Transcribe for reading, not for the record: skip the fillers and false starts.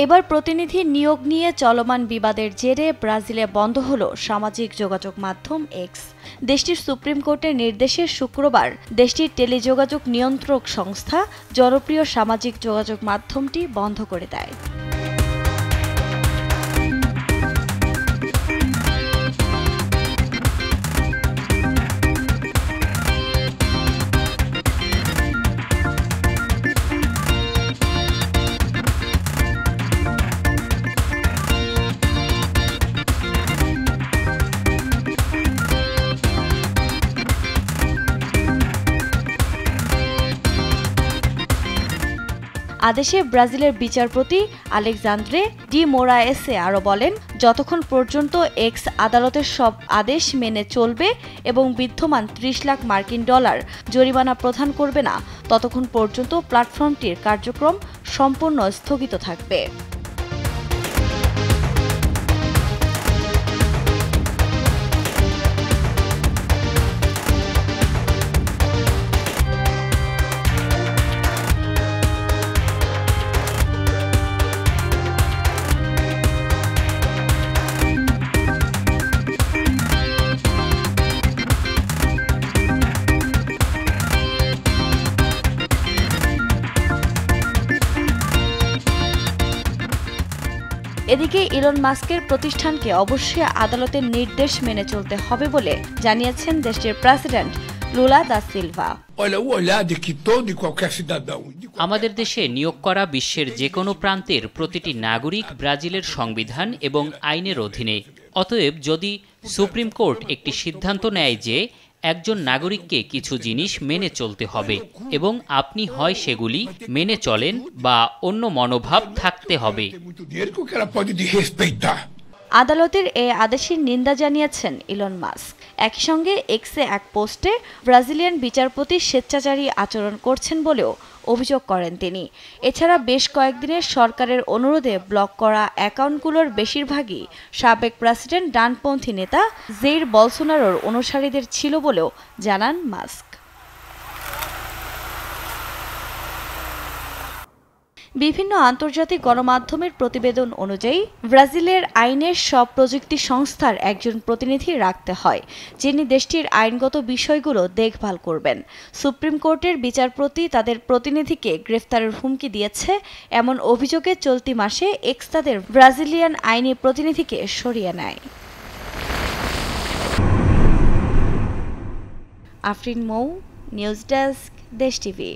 এবার প্রতিনিধি নিয়োগ নিয়ে চলমান বিবাদের জেরে ব্রাজিলে বন্ধ হল সামাজিক যোগাযোগ মাধ্যম এক্স। দেশটির সুপ্রিম কোর্টের নির্দেশে শুক্রবার দেশটির টেলিযোগাযোগ নিয়ন্ত্রক সংস্থা জনপ্রিয় সামাজিক যোগাযোগ মাধ্যমটি বন্ধ করে দেয়। আদেশে ব্রাজিলের বিচারপতি আলেকজান্দ্রে ডি মোরায়েসে আরও বলেন, যতক্ষণ পর্যন্ত এক্স আদালতের সব আদেশ মেনে চলবে এবং বিদ্যমান ৩০ লাখ মার্কিন ডলার জরিমানা প্রদান করবে না, ততক্ষণ পর্যন্ত প্ল্যাটফর্মটির কার্যক্রম সম্পূর্ণ স্থগিত থাকবে। এদিকে ইলন মাস্কের প্রতিষ্ঠানকে অবশ্যই আদালতের নির্দেশ মেনে চলতে হবে বলে জানিয়েছেন দেশটির প্রেসিডেন্ট লুলা দা সিলভা। আমাদের দেশে নিয়োগ করা বিশ্বের যে কোনো প্রান্তের প্রতিটি নাগরিক ব্রাজিলের সংবিধান এবং আইনের অধীনে। অতএব যদি সুপ্রিম কোর্ট একটি সিদ্ধান্ত নেয় যে একজন নাগরিককে কিছু জিনিস মেনে চলতে হবে এবং আপনি হয় সেগুলি মেনে চলেন বা অন্য মনোভাব থাকতে হবে। আদালতের এই আদেশের নিন্দা জানিয়েছেন ইলন মাস্ক। একই সঙ্গে এক্সে এক পোস্টে ব্রাজিলিয়ান বিচারপতি স্বেচ্ছাচারী আচরণ করছেন বলেও অভিযোগ করেন তিনি। এছাড়া বেশ কয়েকদিনের সরকারের অনুরোধে ব্লক করা অ্যাকাউন্টগুলোর বেশিরভাগই সাবেক প্রেসিডেন্ট ডানপন্থী নেতা জেইর বলসোনারোর অনুসারীদের ছিল বলেও জানান মাস্ক। বিভিন্ন আন্তর্জাতিক গণমাধ্যমের প্রতিবেদন অনুযায়ী ব্রাজিলের আইনের সব প্রযুক্তি সংস্থার একজন প্রতিনিধি রাখতে হয়, যিনি দেশটির আইনগত বিষয়গুলো দেখভাল করবেন। সুপ্রিম কোর্টের বিচারপতি তাদের প্রতিনিধিকে গ্রেফতারের হুমকি দিয়েছে এমন অভিযোগে চলতি মাসে এক্স তাদের ব্রাজিলিয়ান আইনি প্রতিনিধিকে সরিয়ে নেয়। আফরিন মৌ, নিউজ ডেস্ক, দেশ টিভি।